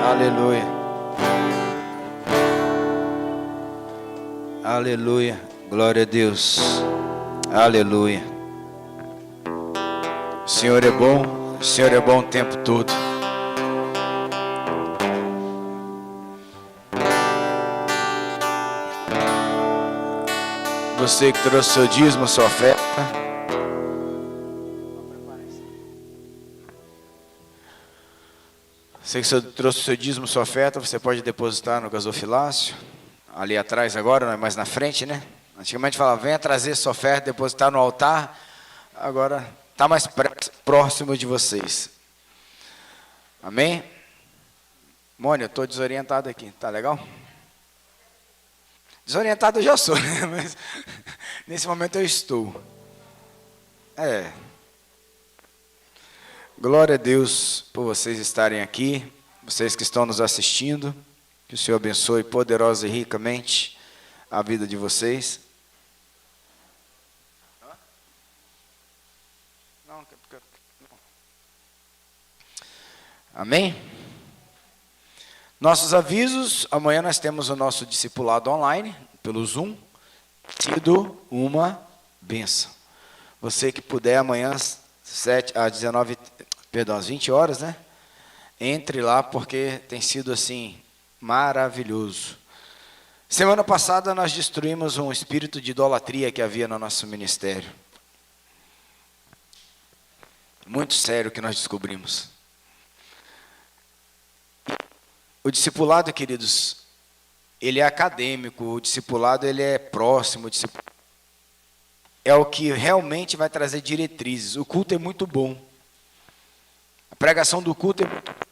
Aleluia. Aleluia. Glória a Deus. Aleluia. O Senhor é bom. O Senhor é bom o tempo todo. Você que trouxe seu dízimo, sua oferta. Você que trouxe seu dízimo, sua oferta, você pode depositar no gasofilácio. Ali atrás agora, não é mais na frente, né? Antigamente falava, venha trazer sua oferta, depositar no altar. Agora está mais próximo de vocês. Amém? Mônica, eu estou desorientado aqui, tá legal? Desorientado eu já sou, né? Mas nesse momento eu estou. Glória a Deus por vocês estarem aqui, vocês que estão nos assistindo. Que o Senhor abençoe poderosa e ricamente a vida de vocês. Amém? Nossos avisos, amanhã nós temos o nosso discipulado online, pelo Zoom, sido uma bênção. Você que puder amanhã, às 20 horas, né? Entre lá, porque tem sido assim, maravilhoso. Semana passada nós destruímos um espírito de idolatria que havia no nosso ministério. Muito sério que nós descobrimos. O discipulado, queridos, ele é acadêmico, o discipulado ele é próximo, é o que realmente vai trazer diretrizes. O culto é muito bom. A pregação do culto é muito boa.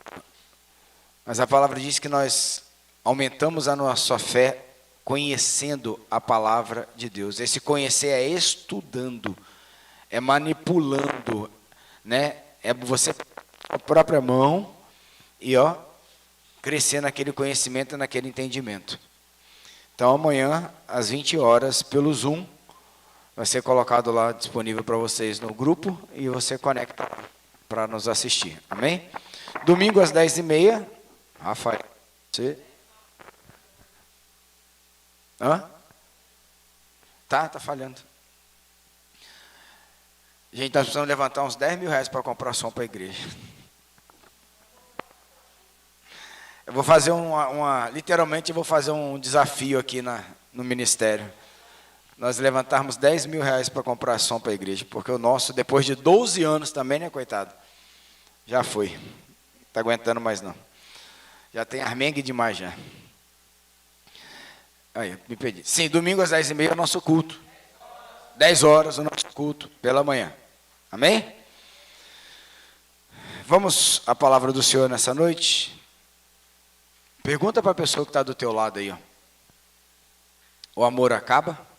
Mas a palavra diz que nós aumentamos a nossa fé conhecendo a palavra de Deus. Esse conhecer é estudando, é manipulando, né? É você com a própria mão e crescer naquele conhecimento, naquele entendimento. Então amanhã, às 20 horas, pelo Zoom, vai ser colocado lá disponível para vocês no grupo e você conecta lá para nos assistir. Amém? Domingo às 10h30, Rafael, você... Tá falhando. Gente, nós precisamos levantar uns 10 mil reais para comprar som para a igreja. Eu vou fazer literalmente eu vou fazer um desafio aqui no ministério. Nós levantarmos 10 mil reais para comprar som para a igreja, porque o nosso, depois de 12 anos também, né, coitado? Já foi. Não está aguentando mais não. Já tem armengue demais já. Aí, me pedi. Sim, domingo às 10h30 é o nosso culto. 10 horas o nosso culto pela manhã. Amém? Vamos à palavra do Senhor nessa noite. Pergunta para a pessoa que está do teu lado aí. O amor acaba?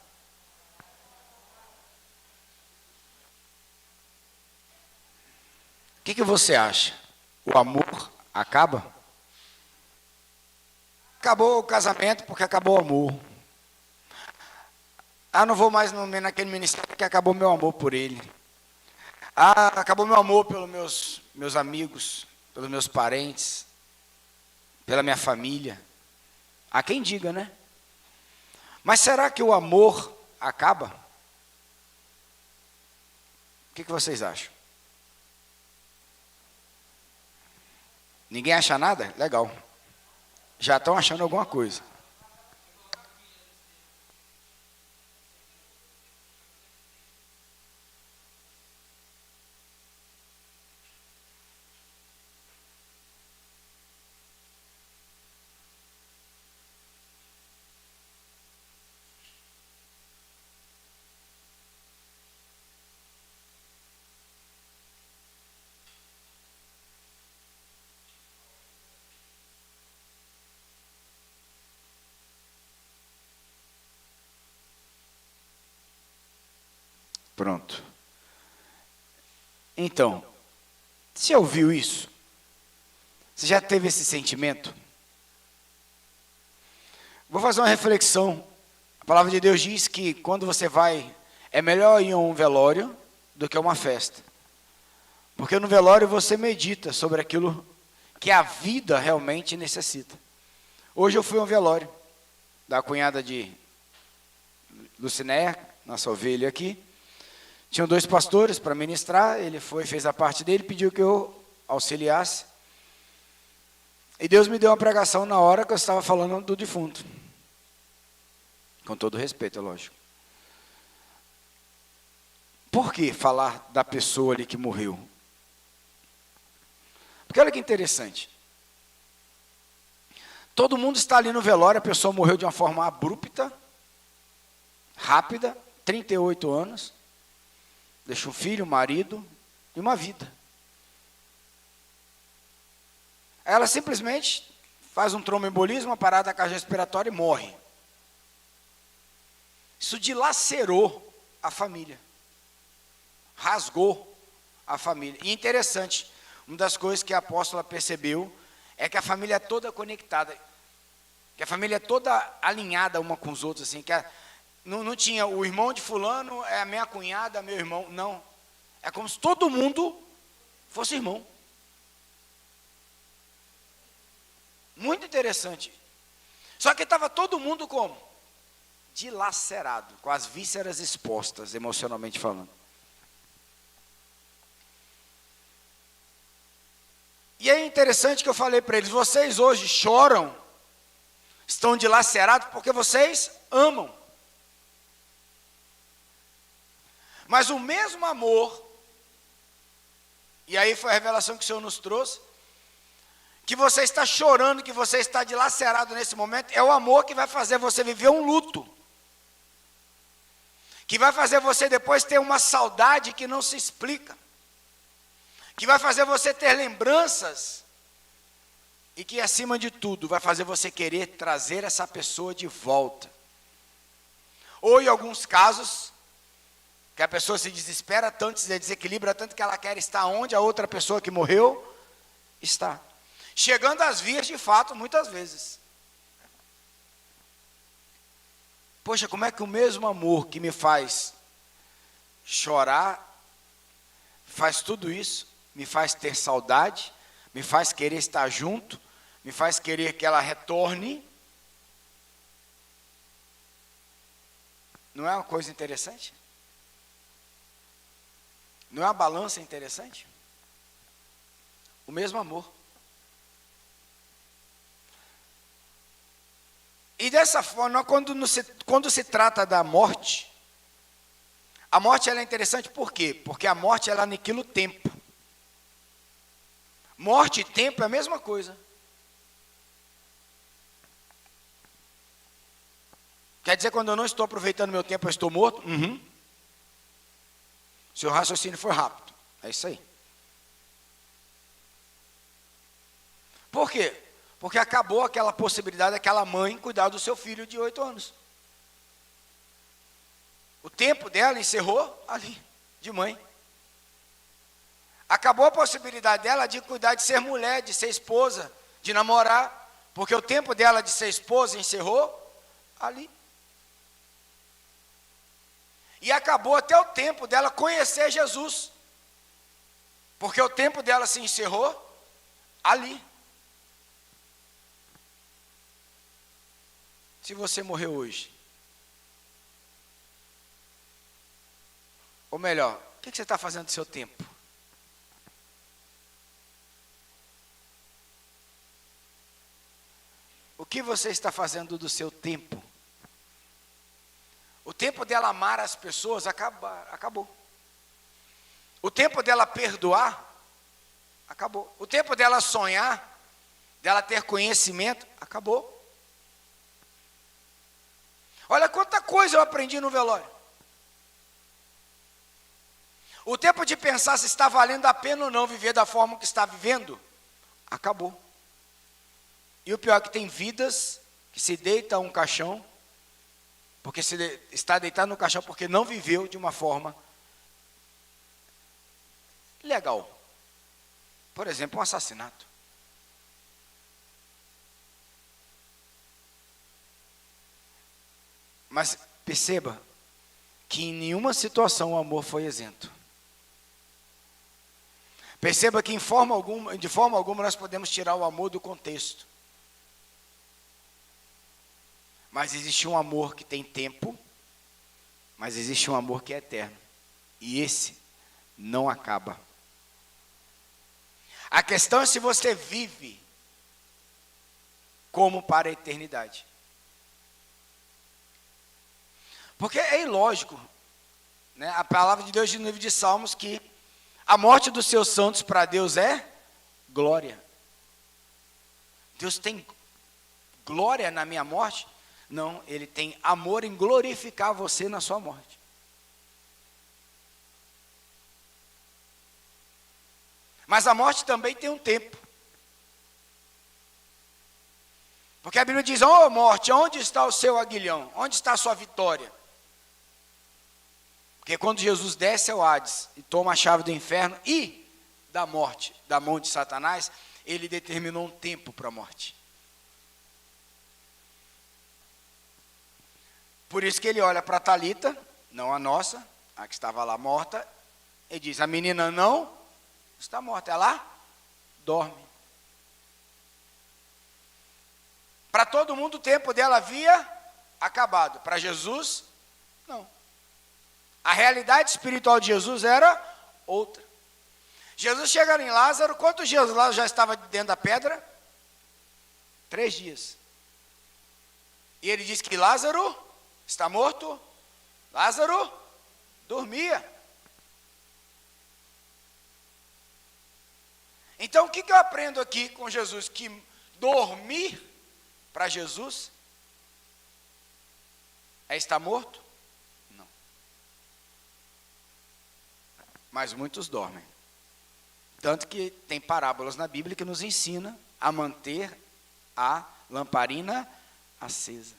O que você acha? O amor acaba? Acabou o casamento porque acabou o amor. Não vou mais naquele ministério porque acabou meu amor por ele. Acabou meu amor pelos meus amigos, pelos meus parentes, pela minha família. Há quem diga, né? Mas será que o amor acaba? O que vocês acham? Ninguém acha nada? Legal. Já estão achando alguma coisa. Pronto. Então, você já ouviu isso? Você já teve esse sentimento? Vou fazer uma reflexão. A palavra de Deus diz que quando você vai, é melhor ir a um velório do que a uma festa. Porque no velório você medita sobre aquilo que a vida realmente necessita. Hoje eu fui a um velório da cunhada de Lucinéia, nossa ovelha aqui. Tinham 2 pastores para ministrar, ele foi, fez a parte dele, pediu que eu auxiliasse. E Deus me deu uma pregação na hora que eu estava falando do defunto. Com todo respeito, é lógico. Por que falar da pessoa ali que morreu? Porque olha que interessante. Todo mundo está ali no velório, a pessoa morreu de uma forma abrupta, rápida, 38 anos, deixa um filho, um marido e uma vida. Ela simplesmente faz um tromboembolismo, uma parada cardiorrespiratória e morre. Isso dilacerou a família. Rasgou a família. E interessante, uma das coisas que a apóstola percebeu é que a família é toda conectada, que a família é toda alinhada uma com os outros, assim, que não tinha o irmão de fulano, é a minha cunhada, meu irmão, não. É como se todo mundo fosse irmão. Muito interessante. Só que estava todo mundo como? Dilacerado, com as vísceras expostas, emocionalmente falando. E é interessante que eu falei para eles, vocês hoje choram, estão dilacerados porque vocês amam. Mas o mesmo amor, e aí foi a revelação que o Senhor nos trouxe, que você está chorando, que você está dilacerado nesse momento, é o amor que vai fazer você viver um luto. Que vai fazer você depois ter uma saudade que não se explica. Que vai fazer você ter lembranças. E que, acima de tudo, vai fazer você querer trazer essa pessoa de volta. Ou, em alguns casos, que a pessoa se desespera tanto, se desequilibra tanto, que ela quer estar onde a outra pessoa que morreu está. Chegando às vias de fato, muitas vezes. Poxa, como é que o mesmo amor que me faz chorar, faz tudo isso, me faz ter saudade, me faz querer estar junto, me faz querer que ela retorne. Não é uma coisa interessante? Não é uma balança interessante? O mesmo amor. E dessa forma, quando se trata da morte, a morte ela é interessante por quê? Porque a morte ela aniquila o tempo. Morte e tempo é a mesma coisa. Quer dizer, quando eu não estou aproveitando meu tempo, eu estou morto? Uhum. Seu raciocínio foi rápido. É isso aí. Por quê? Porque acabou aquela possibilidade daquela mãe cuidar do seu filho de 8 anos. O tempo dela encerrou ali, de mãe. Acabou a possibilidade dela de cuidar, de ser mulher, de ser esposa, de namorar, porque o tempo dela de ser esposa encerrou ali. E acabou até o tempo dela conhecer Jesus, porque o tempo dela se encerrou ali. Se você morreu hoje, ou melhor, o que você está fazendo do seu tempo? O que você está fazendo do seu tempo? O tempo dela amar as pessoas acabou. O tempo dela perdoar, acabou. O tempo dela sonhar, dela ter conhecimento, acabou. Olha quanta coisa eu aprendi no velório. O tempo de pensar se está valendo a pena ou não viver da forma que está vivendo, acabou. E o pior é que tem vidas que se deitam a um caixão, porque está deitado no caixão porque não viveu de uma forma legal. Por exemplo, um assassinato. Mas perceba que em nenhuma situação o amor foi isento. Perceba que de forma alguma nós podemos tirar o amor do contexto. Mas existe um amor que tem tempo, mas existe um amor que é eterno. E esse não acaba. A questão é se você vive como para a eternidade. Porque é ilógico, né? A palavra de Deus diz no livro de Salmos que a morte dos seus santos para Deus é glória. Deus tem glória na minha morte? Não, Ele tem amor em glorificar você na sua morte. Mas a morte também tem um tempo. Porque a Bíblia diz, ó morte, onde está o seu aguilhão? Onde está a sua vitória? Porque quando Jesus desce ao Hades e toma a chave do inferno e da morte, da mão de Satanás, ele determinou um tempo para a morte. Por isso que ele olha para Talita, não a nossa, a que estava lá morta, e diz, a menina não está morta, ela dorme. Para todo mundo o tempo dela havia acabado, para Jesus, não. A realidade espiritual de Jesus era outra. Jesus chega em Lázaro, quantos dias Lázaro já estava dentro da pedra? 3 dias. E ele diz que Lázaro está morto, Lázaro dormia. Então o que eu aprendo aqui com Jesus? Que dormir para Jesus é estar morto? Não. Mas muitos dormem. Tanto que tem parábolas na Bíblia que nos ensina a manter a lamparina acesa.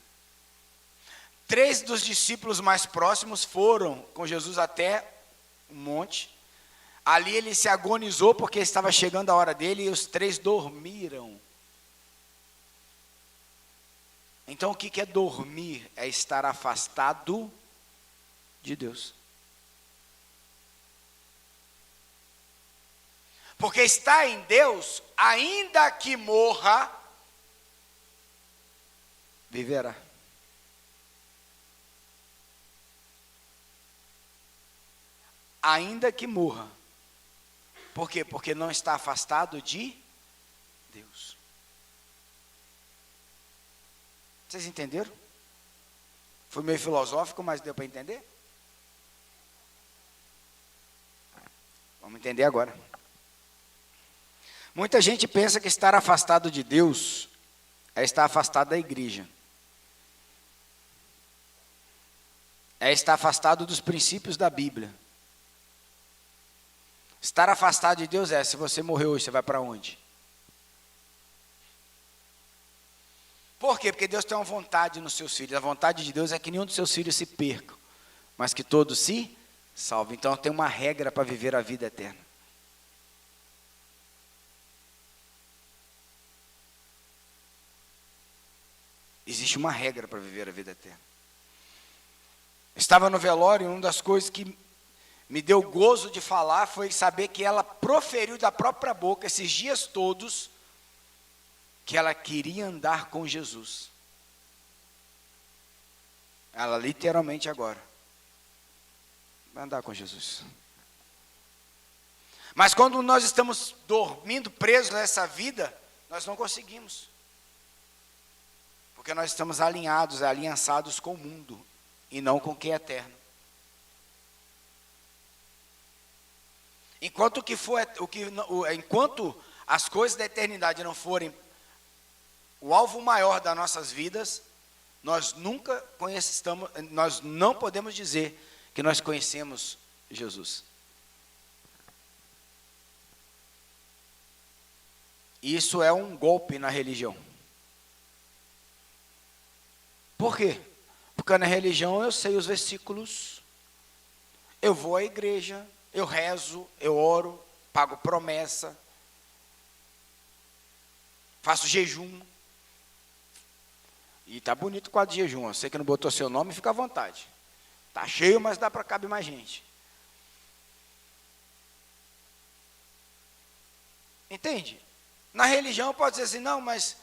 3 dos discípulos mais próximos foram com Jesus até o monte. Ali ele se agonizou porque estava chegando a hora dele e os 3 dormiram. Então o que é dormir? É estar afastado de Deus. Porque estar em Deus, ainda que morra, viverá. Ainda que morra. Por quê? Porque não está afastado de Deus. Vocês entenderam? Foi meio filosófico, mas deu para entender? Vamos entender agora. Muita gente pensa que estar afastado de Deus é estar afastado da igreja. É estar afastado dos princípios da Bíblia. Estar afastado de Deus se você morreu hoje, você vai para onde? Por quê? Porque Deus tem uma vontade nos seus filhos. A vontade de Deus é que nenhum dos seus filhos se perca, mas que todos se salvem. Então tem uma regra para viver a vida eterna. Existe uma regra para viver a vida eterna. Estava no velório e uma das coisas que me deu gozo de falar foi saber que ela proferiu da própria boca esses dias todos que ela queria andar com Jesus. Ela literalmente agora vai andar com Jesus. Mas quando nós estamos dormindo, presos nessa vida, nós não conseguimos. Porque nós estamos aliançados com o mundo e não com o que é eterno. Enquanto as coisas da eternidade não forem o alvo maior das nossas vidas, nós não podemos dizer que nós conhecemos Jesus. Isso é um golpe na religião. Por quê? Porque na religião eu sei os versículos, eu vou à igreja, eu rezo, eu oro, pago promessa, faço jejum. E tá bonito o quadro de jejum. Eu sei que não botou seu nome, fica à vontade. Tá cheio, mas dá para caber mais gente. Entende? Na religião pode dizer assim, não, mas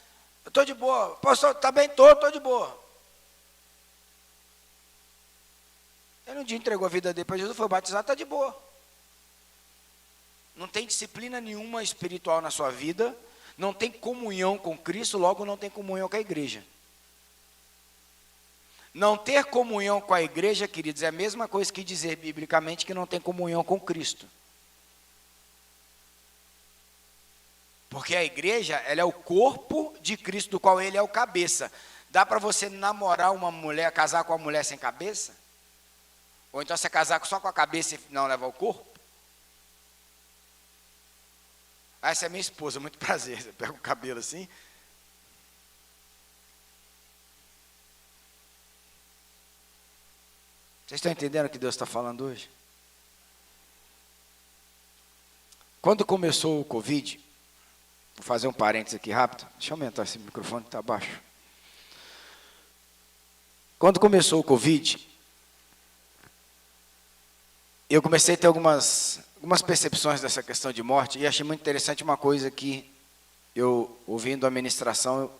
eu estou de boa. Pastor, está bem, estou de boa. Ele um dia entregou a vida dele para Jesus, foi batizado, está de boa. Não tem disciplina nenhuma espiritual na sua vida, não tem comunhão com Cristo, logo não tem comunhão com a igreja. Não ter comunhão com a igreja, queridos, é a mesma coisa que dizer biblicamente que não tem comunhão com Cristo. Porque a igreja, ela é o corpo de Cristo, do qual ele é o cabeça. Dá para você namorar uma mulher, casar com uma mulher sem cabeça? Ou então você casar só com a cabeça e não levar o corpo? Ah, essa é minha esposa, muito prazer. Você pega o cabelo assim. Vocês estão entendendo o que Deus está falando hoje? Quando começou o Covid, vou fazer um parênteses aqui rápido. Deixa eu aumentar esse microfone que está baixo. Quando começou o Covid, eu comecei a ter algumas percepções dessa questão de morte, e achei muito interessante uma coisa que eu, ouvindo a ministração,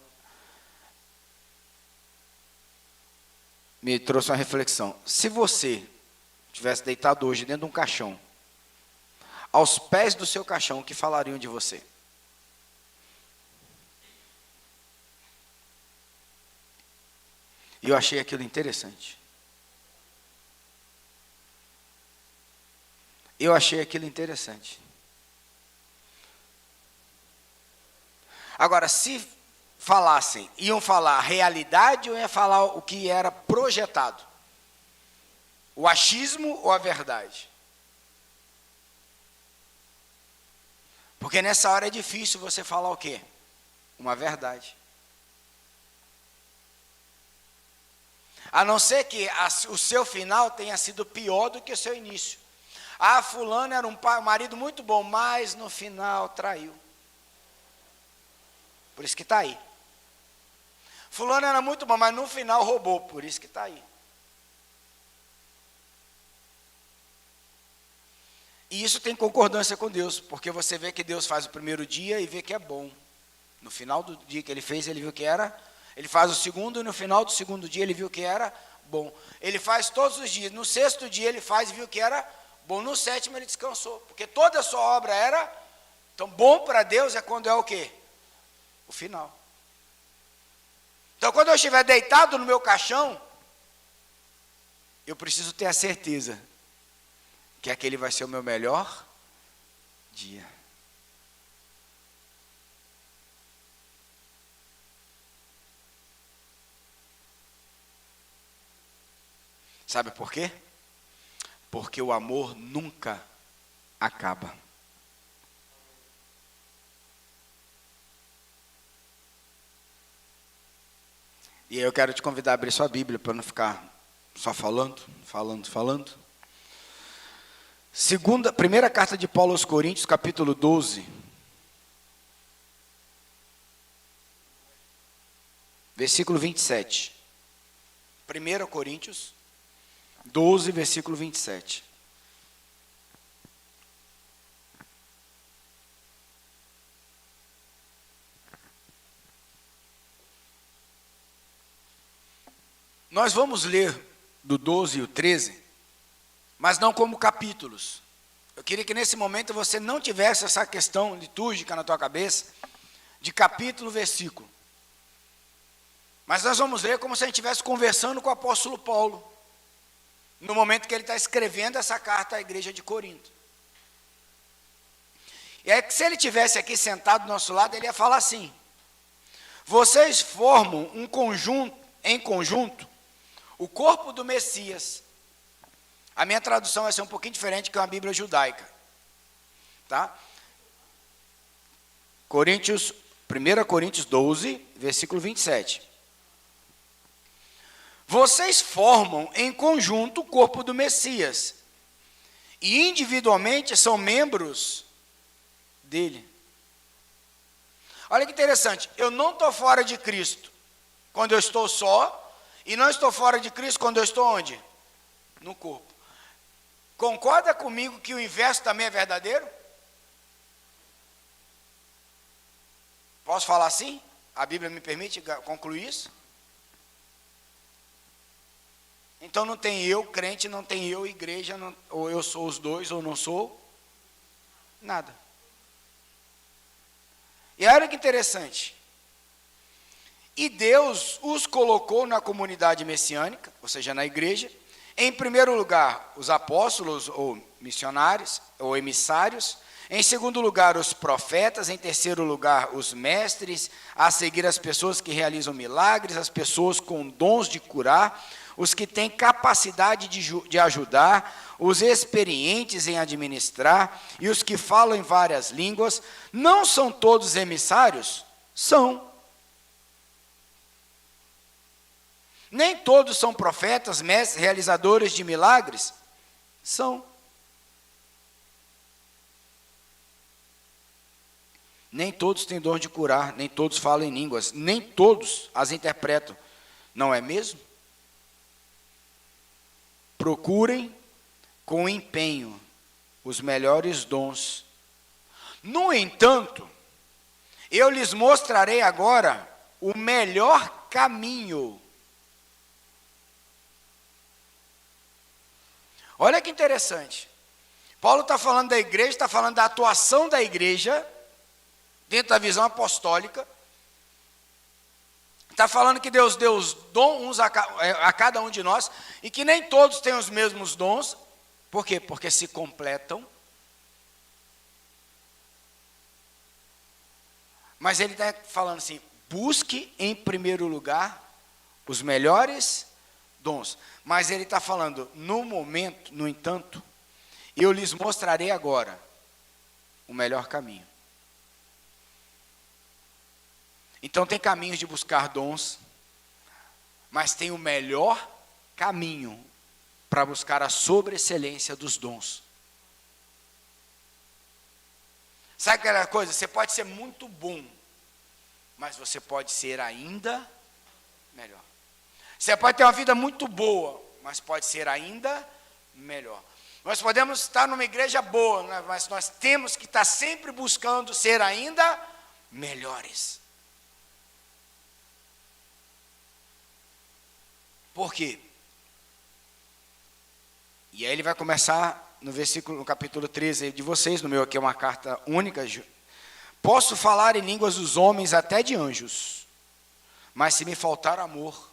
me trouxe uma reflexão. Se você tivesse deitado hoje dentro de um caixão, aos pés do seu caixão, o que falariam de você? E eu achei aquilo interessante. Eu achei aquilo interessante. Agora, se falassem, iam falar a realidade ou iam falar o que era projetado? O achismo ou a verdade? Porque nessa hora é difícil você falar o quê? Uma verdade. A não ser que o seu final tenha sido pior do que o seu início. Ah, fulano era um marido muito bom, mas no final traiu. Por isso que está aí. Fulano era muito bom, mas no final roubou. Por isso que está aí. E isso tem concordância com Deus, porque você vê que Deus faz o primeiro dia e vê que é bom. No final do dia que ele fez, ele viu que era. Ele faz o segundo e no final do segundo dia ele viu que era bom. Ele faz todos os dias. No sexto dia ele faz e viu que era bom. No sétimo ele descansou, porque toda a sua obra era. Então, bom para Deus é quando é o quê? O final. Então, quando eu estiver deitado no meu caixão, eu preciso ter a certeza que aquele vai ser o meu melhor dia. Sabe por quê? Porque o amor nunca acaba. E aí eu quero te convidar a abrir sua Bíblia para não ficar só falando. Primeira carta de Paulo aos Coríntios, capítulo 12. Versículo 27. 1 Coríntios 12, versículo 27. Nós vamos ler do 12 e o 13, mas não como capítulos. Eu queria que nesse momento você não tivesse essa questão litúrgica na tua cabeça, de capítulo, versículo. Mas nós vamos ler como se a gente estivesse conversando com o apóstolo Paulo, no momento que ele está escrevendo essa carta à igreja de Corinto. E aí, se ele estivesse aqui sentado do nosso lado, ele ia falar assim: vocês formam um conjunto, em conjunto, o corpo do Messias. A minha tradução vai ser um pouquinho diferente que uma Bíblia judaica. Tá? 1 Coríntios 12, versículo 27. Vocês formam em conjunto o corpo do Messias. E individualmente são membros dele. Olha que interessante. Eu não estou fora de Cristo quando eu estou só. E não estou fora de Cristo quando eu estou onde? No corpo. Concorda comigo que o inverso também é verdadeiro? Posso falar assim? A Bíblia me permite concluir isso? Então não tem eu, crente, não tem eu, igreja, não, ou eu sou os dois, ou não sou. Nada. E olha que interessante. E Deus os colocou na comunidade messiânica, ou seja, na igreja. Em primeiro lugar, os apóstolos, ou missionários, ou emissários. Em segundo lugar, os profetas. Em terceiro lugar, os mestres. A seguir, as pessoas que realizam milagres, as pessoas com dons de curar, os que têm capacidade de ajudar, os experientes em administrar e os que falam em várias línguas. Não são todos emissários? São. Nem todos são profetas, mestres, realizadores de milagres? São. Nem todos têm dom de curar, nem todos falam em línguas, nem todos as interpretam. Não é mesmo? Procurem com empenho os melhores dons. No entanto, eu lhes mostrarei agora o melhor caminho. Olha que interessante. Paulo está falando da igreja, está falando da atuação da igreja, dentro da visão apostólica. Está falando que Deus deu os dons a cada um de nós, e que nem todos têm os mesmos dons. Por quê? Porque se completam. Mas ele está falando assim, busque em primeiro lugar os melhores dons. Mas ele está falando, no momento, no entanto, eu lhes mostrarei agora o melhor caminho. Então tem caminhos de buscar dons, mas tem o melhor caminho para buscar a sobreexcelência dos dons. Sabe aquela coisa? Você pode ser muito bom, mas você pode ser ainda melhor. Você pode ter uma vida muito boa, mas pode ser ainda melhor. Nós podemos estar numa igreja boa, mas nós temos que estar sempre buscando ser ainda melhores. Por quê? E aí ele vai começar no capítulo 13 de vocês, no meu aqui é uma carta única. Posso falar em línguas dos homens, até de anjos, mas se me faltar amor,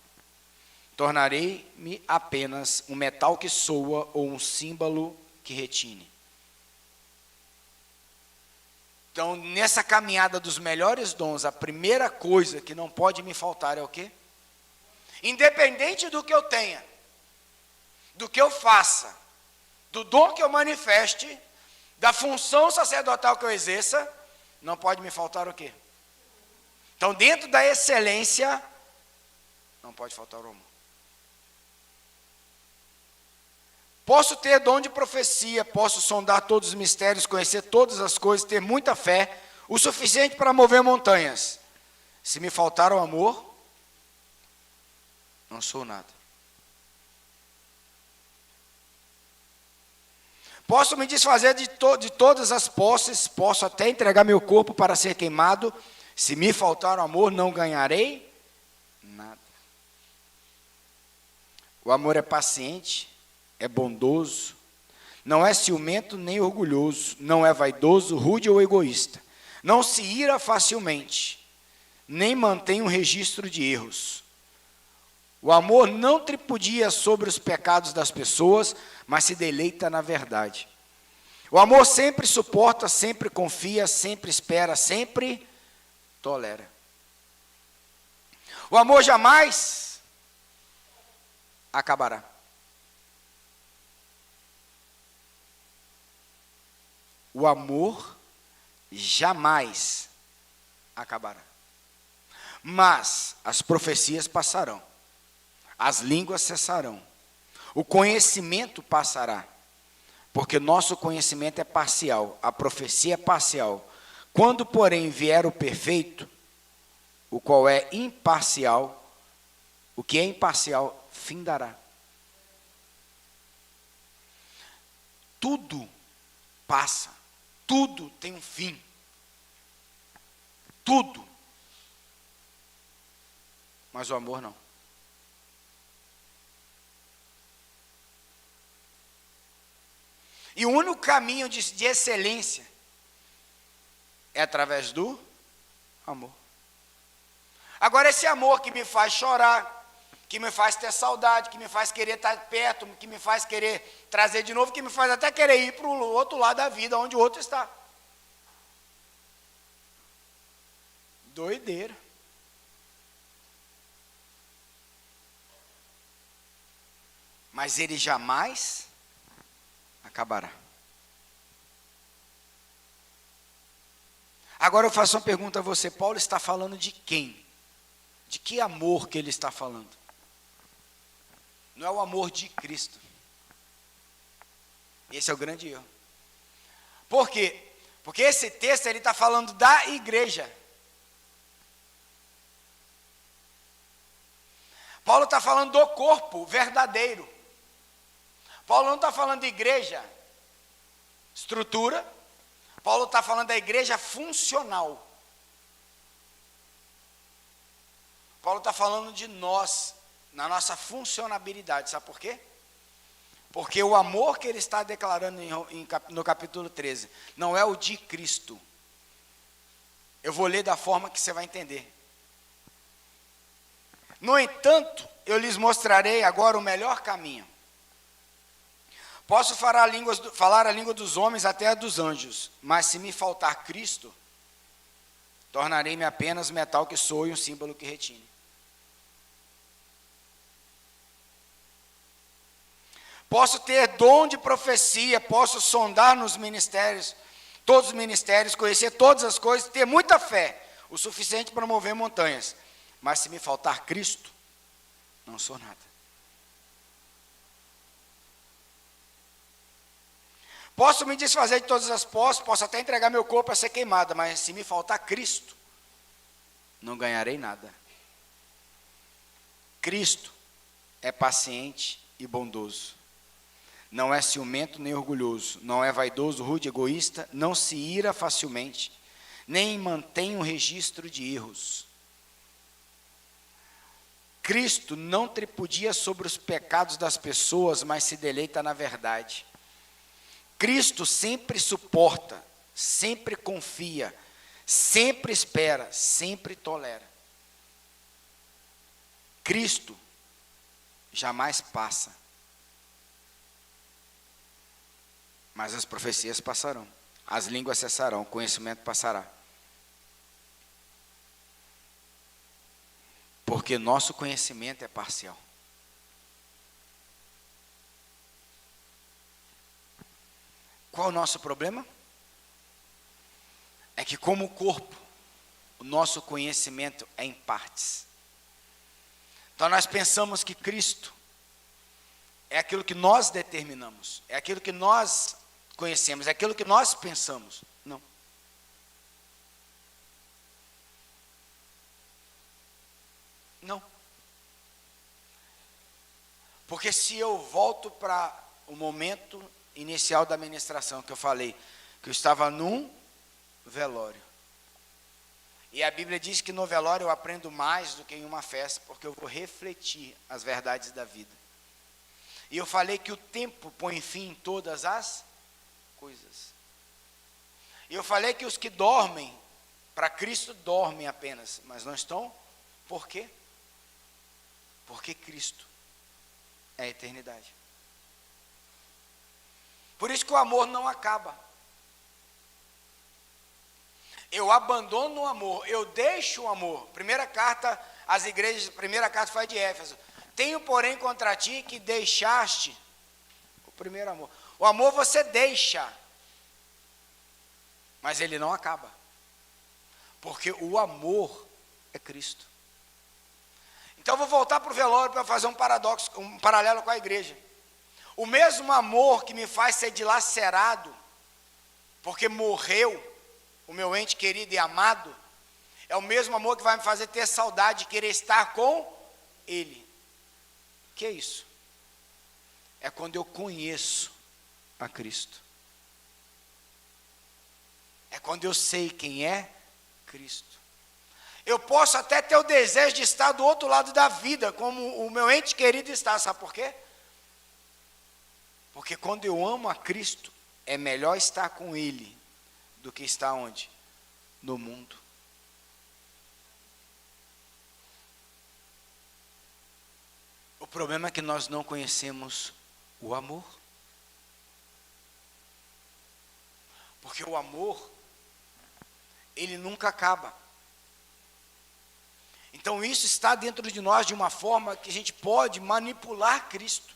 tornarei-me apenas um metal que soa ou um símbolo que retine. Então, nessa caminhada dos melhores dons, a primeira coisa que não pode me faltar é o quê? Independente do que eu tenha, do que eu faça, do dom que eu manifeste, da função sacerdotal que eu exerça, não pode me faltar o quê? Então, dentro da excelência, não pode faltar o amor. Posso ter dom de profecia, posso sondar todos os mistérios, conhecer todas as coisas, ter muita fé, o suficiente para mover montanhas. Se me faltar o amor, não sou nada. Posso me desfazer de todas as posses, posso até entregar meu corpo para ser queimado. Se me faltar o amor, não ganharei nada. O amor é paciente, é bondoso, não é ciumento nem orgulhoso, não é vaidoso, rude ou egoísta. Não se ira facilmente, nem mantém um registro de erros. O amor não tripudia sobre os pecados das pessoas, mas se deleita na verdade. O amor sempre suporta, sempre confia, sempre espera, sempre tolera. O amor jamais acabará. O amor jamais acabará. Mas as profecias passarão. As línguas cessarão. O conhecimento passará. Porque nosso conhecimento é parcial. A profecia é parcial. Quando, porém, vier o perfeito, o qual é imparcial, o que é imparcial findará. Tudo passa. Tudo tem um fim. Tudo. mas o amor não. E o único caminho de excelência é através do amor. Agora, esse amor que me faz chorar, que me faz ter saudade, que me faz querer estar perto, que me faz querer trazer de novo, que me faz até querer ir para o outro lado da vida, onde o outro está. Doideira. Mas ele jamais acabará. Agora eu faço uma pergunta a você. Paulo está falando de quem? De que amor que ele está falando? Não é o amor de Cristo. Esse é o grande erro. Por quê? Porque esse texto ele está falando da igreja. Paulo está falando do corpo verdadeiro. Paulo não está falando de igreja, estrutura. Paulo está falando da igreja funcional. Paulo está falando de nós, na nossa funcionabilidade. Sabe por quê? Porque o amor que ele está declarando no capítulo 13 não é o de Cristo. Eu vou ler da forma que você vai entender. No entanto, eu lhes mostrarei agora o melhor caminho. Posso falar a língua dos homens até a dos anjos, mas se me faltar Cristo, tornarei-me apenas metal que soe, um símbolo que retine. Posso ter dom de profecia, posso sondar nos ministérios, todos os ministérios, conhecer todas as coisas, ter muita fé, o suficiente para mover montanhas. Mas se me faltar Cristo, não sou nada. Posso me desfazer de todas as posses, posso até entregar meu corpo a ser queimado, mas se me faltar Cristo, não ganharei nada. Cristo é paciente e bondoso. Não é ciumento nem orgulhoso, não é vaidoso, rude, egoísta, não se ira facilmente, nem mantém um registro de erros. Cristo não tripudia sobre os pecados das pessoas, mas se deleita na verdade. Cristo sempre suporta, sempre confia, sempre espera, sempre tolera. Cristo jamais passa. Mas as profecias passarão, as línguas cessarão, o conhecimento passará. Porque nosso conhecimento é parcial. Qual é o nosso problema? É que como corpo, o nosso conhecimento é em partes. Então nós pensamos que Cristo é aquilo que nós determinamos, é aquilo que nós conhecemos, é aquilo que nós pensamos. Não. Não. Porque se eu volto para o momento inicial da ministração, que eu falei, que eu estava num velório. E a Bíblia diz que no velório eu aprendo mais do que em uma festa, porque eu vou refletir as verdades da vida. E eu falei que o tempo põe fim em todas as coisas. E eu falei que os que dormem, para Cristo dormem apenas, mas não estão. Por quê? Porque Cristo é a eternidade. Por isso que o amor não acaba. Eu abandono o amor, eu deixo o amor. Primeira carta às igrejas, primeira carta foi de Éfeso. Tenho, porém, contra ti que deixaste o primeiro amor. O amor você deixa, mas ele não acaba. Porque o amor é Cristo. Então eu vou voltar para o velório para fazer um paradoxo, um paralelo com a igreja. O mesmo amor que me faz ser dilacerado, porque morreu o meu ente querido e amado, é o mesmo amor que vai me fazer ter saudade de querer estar com Ele. O que é isso? É quando eu conheço a Cristo. É quando eu sei quem é Cristo. Eu posso até ter o desejo de estar do outro lado da vida, como o meu ente querido está. Sabe por quê? Porque quando eu amo a Cristo, é melhor estar com Ele do que estar onde? No mundo. O problema é que nós não conhecemos o amor. Porque o amor, ele nunca acaba. Então isso está dentro de nós de uma forma que a gente pode manipular Cristo.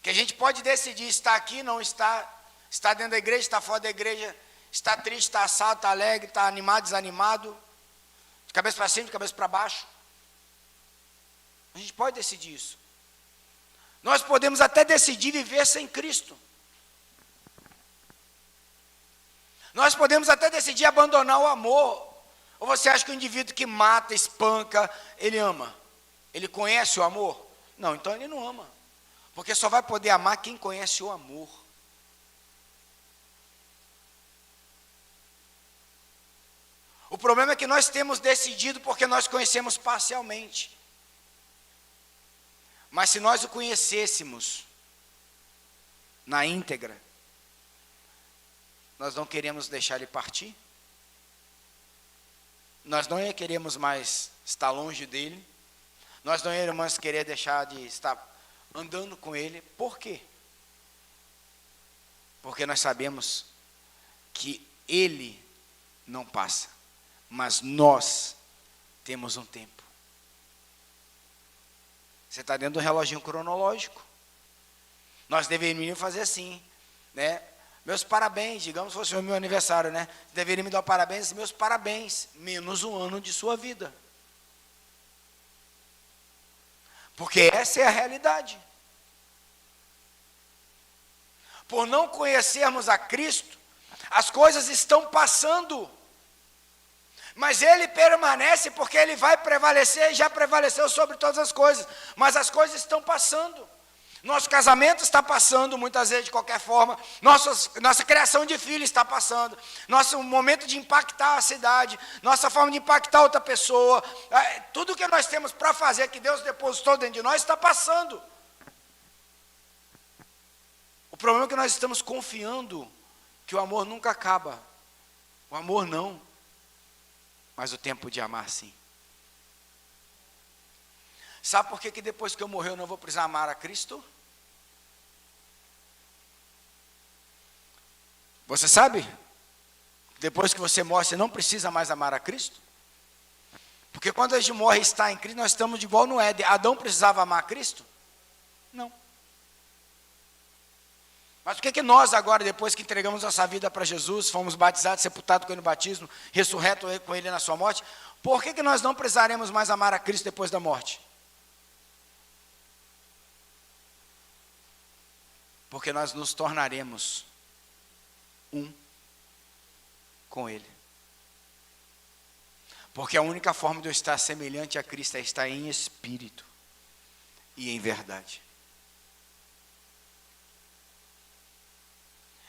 Que a gente pode decidir estar aqui, não estar, estar dentro da igreja, estar fora da igreja, estar triste, estar assado, estar alegre, estar animado, desanimado, de cabeça para cima, de cabeça para baixo. A gente pode decidir isso. Nós podemos até decidir viver sem Cristo. Nós podemos até decidir abandonar o amor. Ou você acha que o indivíduo que mata, espanca, ele ama? Ele conhece o amor? Não, então ele não ama. Porque só vai poder amar quem conhece o amor. O problema é que nós temos decidido porque nós conhecemos parcialmente. Mas se nós o conhecêssemos na íntegra, nós não queremos deixar ele partir. Nós não queremos mais estar longe dele. Nós não iremos mais querer deixar de estar andando com ele. Por quê? Porque nós sabemos que ele não passa, mas nós temos um tempo. Você está dentro do reloginho cronológico. Nós deveríamos fazer assim, né? Meus parabéns, digamos que fosse o meu aniversário, né? Deveria me dar parabéns, meus parabéns, menos um ano de sua vida. Porque essa é a realidade. Por não conhecermos a Cristo, as coisas estão passando. Mas Ele permanece porque Ele vai prevalecer e já prevaleceu sobre todas as coisas. Mas as coisas estão passando. Nosso casamento está passando, muitas vezes de qualquer forma. Nossa criação de filho está passando. Nosso momento de impactar a cidade. Nossa forma de impactar outra pessoa. Tudo que nós temos para fazer, que Deus depositou dentro de nós, está passando. O problema é que nós estamos confiando que o amor nunca acaba. O amor não. Mas o tempo de amar sim. Sabe por que depois que eu morrer eu não vou precisar amar a Cristo? Você sabe? Depois que você morre, você não precisa mais amar a Cristo? Porque quando a gente morre e está em Cristo, nós estamos de igual no Éden. Adão precisava amar a Cristo? Não. Mas por que nós agora, depois que entregamos nossa vida para Jesus, fomos batizados, sepultados com Ele no batismo, ressurreto com Ele na sua morte, por que nós não precisaremos mais amar a Cristo depois da morte? Porque nós nos tornaremos um com Ele. Porque a única forma de eu estar semelhante a Cristo é estar em espírito e em verdade.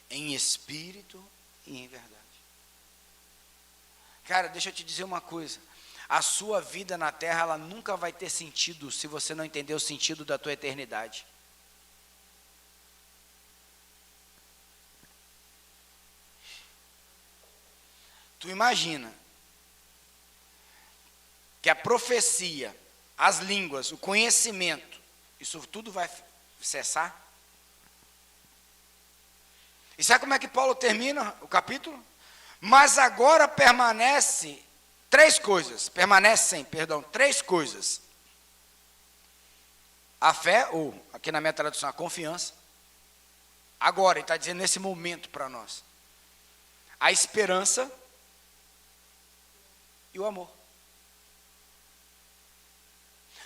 Em espírito e em verdade. Cara, deixa eu te dizer uma coisa. A sua vida na terra, ela nunca vai ter sentido se você não entender o sentido da tua eternidade. Tu imagina que a profecia, as línguas, o conhecimento, isso tudo vai cessar? E sabe como é que Paulo termina o capítulo? Mas agora permanecem três coisas. A fé, ou aqui na minha tradução, a confiança. Agora, ele está dizendo nesse momento para nós. A esperança e o amor.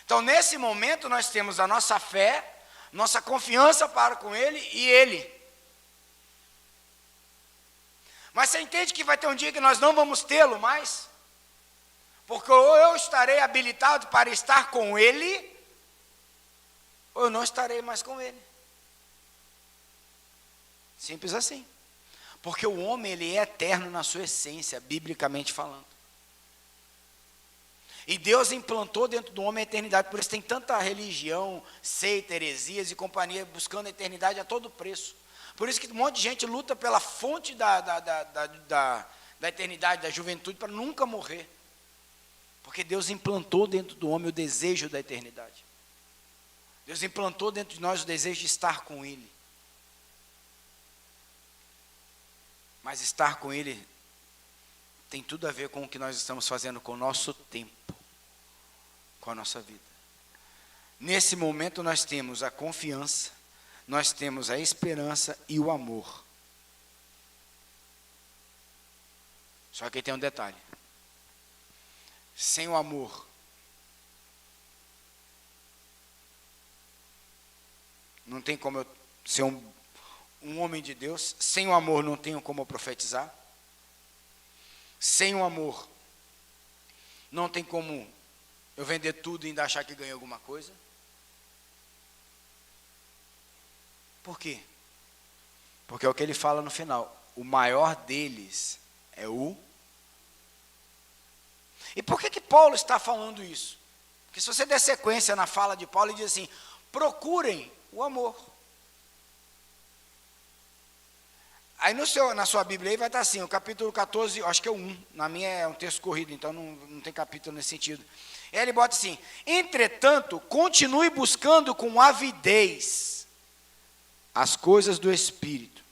Então, nesse momento, nós temos a nossa fé, nossa confiança para com Ele e Ele. Mas você entende que vai ter um dia que nós não vamos tê-lo mais? Porque ou eu estarei habilitado para estar com Ele, ou eu não estarei mais com Ele. Simples assim. Porque o homem, ele é eterno na sua essência, biblicamente falando. E Deus implantou dentro do homem a eternidade, por isso tem tanta religião, seita, heresias e companhia, buscando a eternidade a todo preço. Por isso que um monte de gente luta pela fonte da eternidade, da juventude, para nunca morrer. Porque Deus implantou dentro do homem o desejo da eternidade. Deus implantou dentro de nós o desejo de estar com Ele. Mas estar com Ele tem tudo a ver com o que nós estamos fazendo com o nosso tempo, com a nossa vida. Nesse momento nós temos a confiança, nós temos a esperança e o amor. Só que tem um detalhe. Sem o amor, não tem como eu ser um homem de Deus. Sem o amor não tenho como eu profetizar. Sem o amor, não tem como eu vender tudo e ainda achar que ganhei alguma coisa. Por quê? Porque é o que ele fala no final. O maior deles é o... E por que Paulo está falando isso? Porque se você der sequência na fala de Paulo, ele diz assim, procurem o amor. Aí na sua Bíblia aí vai estar assim, o capítulo 14, acho que é o 1, na minha é um texto corrido, então não tem capítulo nesse sentido. Aí ele bota assim, entretanto, continue buscando com avidez as coisas do Espírito.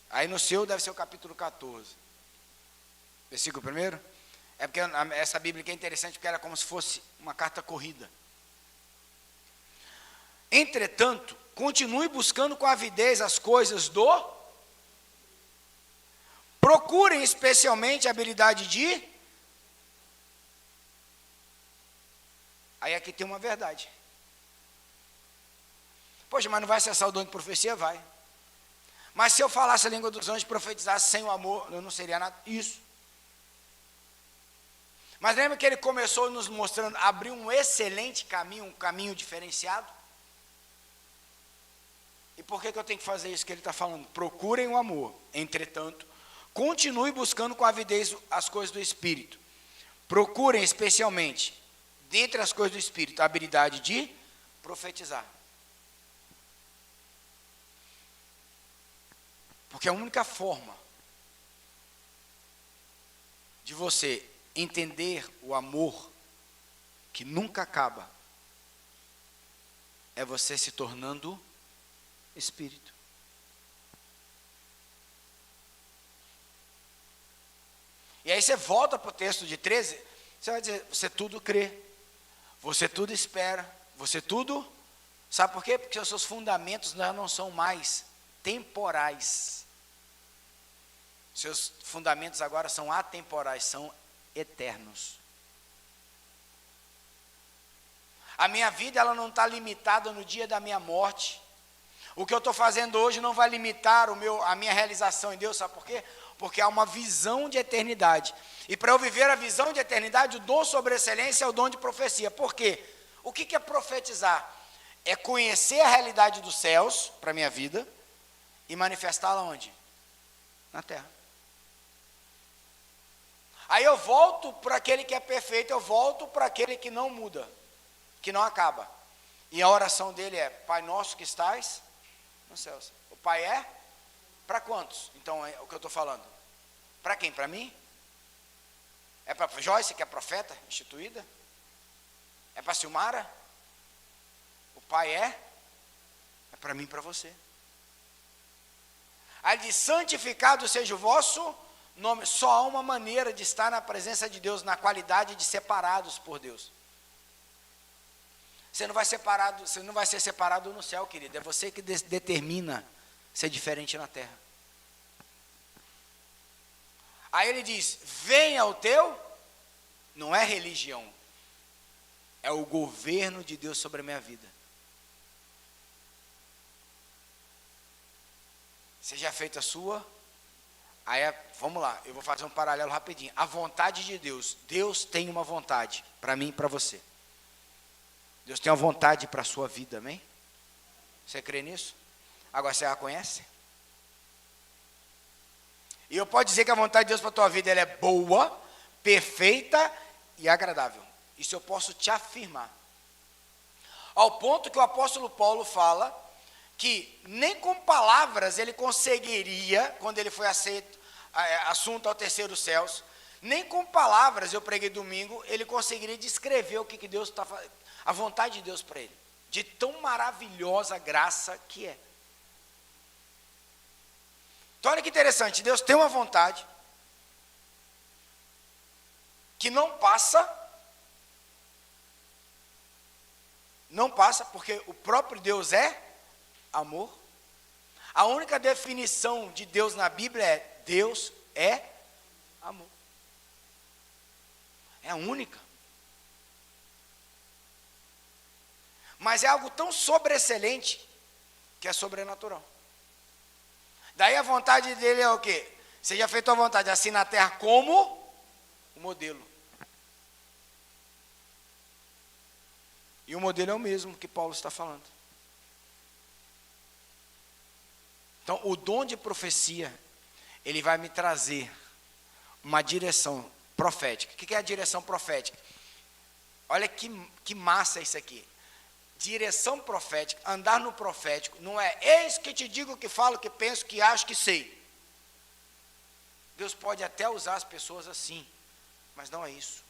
Aí no seu deve ser o capítulo 14. Versículo 1. É porque essa Bíblia aqui é interessante, porque era como se fosse uma carta corrida. Entretanto, continue buscando com avidez as coisas do... Procurem especialmente a habilidade de... Aí aqui tem uma verdade. Poxa, mas não vai acessar o dom de profecia? Vai. Mas se eu falasse a língua dos anjos e profetizasse sem o amor, eu não seria nada. Isso. Mas lembra que ele começou nos mostrando, abriu um excelente caminho, um caminho diferenciado? E por que eu tenho que fazer isso que ele está falando? Procurem o amor, entretanto, continue buscando com avidez as coisas do Espírito. Procurem especialmente, dentre as coisas do Espírito, a habilidade de profetizar. Porque a única forma de você entender o amor que nunca acaba é você se tornando Espírito. E aí você volta para o texto de 13, você vai dizer, você tudo crê, você tudo espera, você tudo... Sabe por quê? Porque os seus fundamentos já não são mais temporais. Seus fundamentos agora são atemporais, são eternos. A minha vida ela não está limitada no dia da minha morte. O que eu estou fazendo hoje não vai limitar a minha realização em Deus, sabe por quê? Porque há uma visão de eternidade. E para eu viver a visão de eternidade, o dom sobre excelência é o dom de profecia. Por quê? O que é profetizar? É conhecer a realidade dos céus para a minha vida e manifestá-la onde? Na terra. Aí eu volto para aquele que é perfeito, eu volto para aquele que não muda, que não acaba. E a oração dele é, Pai nosso que estás nos céus. O Pai é para quantos? Então é o que eu estou falando. Para quem? Para mim? É para Joyce, que é profeta instituída? É para Silmara? O Pai é para mim e para você. Aí ele diz, santificado seja o vosso nome. Só há uma maneira de estar na presença de Deus, na qualidade de separados por Deus. Você não vai ser separado no céu, querido. É você que determina ser diferente na terra. Aí ele diz, venha o teu, não é religião, é o governo de Deus sobre a minha vida. Seja feita a sua, aí vamos lá, eu vou fazer um paralelo rapidinho. A vontade de Deus, Deus tem uma vontade para mim e para você. Deus tem uma vontade para a sua vida, amém? Você crê nisso? Agora você a conhece? E eu posso dizer que a vontade de Deus para a tua vida ela é boa, perfeita e agradável. Isso eu posso te afirmar. Ao ponto que o apóstolo Paulo fala que nem com palavras ele conseguiria, quando ele foi assunto ao terceiro céus, nem com palavras, eu preguei domingo, ele conseguiria descrever o que Deus está fazendo, a vontade de Deus para ele, de tão maravilhosa graça que é. Então olha que interessante, Deus tem uma vontade que não passa, porque o próprio Deus é amor. A única definição de Deus na Bíblia é Deus é amor. É a única. Mas é algo tão sobreexcelente que é sobrenatural. Daí a vontade dele é o quê? Seja feita a vontade, assim na terra como o modelo. E o modelo é o mesmo que Paulo está falando. Então, o dom de profecia, ele vai me trazer uma direção profética. O que é a direção profética? Olha que massa isso aqui. Direção profética, andar no profético, não é eis que te digo, que falo, que penso, que acho, que sei. Deus pode até usar as pessoas assim, mas não é isso.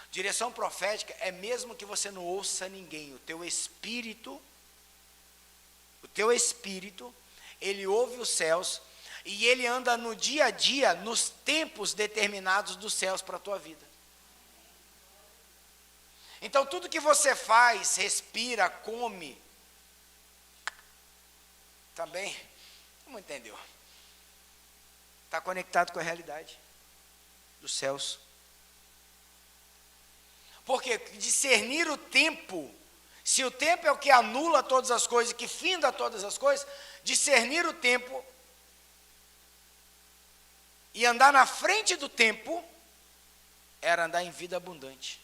Direção profética é mesmo que você não ouça ninguém, o teu espírito, ele ouve os céus e ele anda no dia a dia, nos tempos determinados dos céus para a tua vida. Então tudo que você faz, respira, come, também, como entendeu? Está conectado com a realidade dos céus. Porque discernir o tempo, se o tempo é o que anula todas as coisas, que finda todas as coisas, discernir o tempo e andar na frente do tempo, era andar em vida abundante.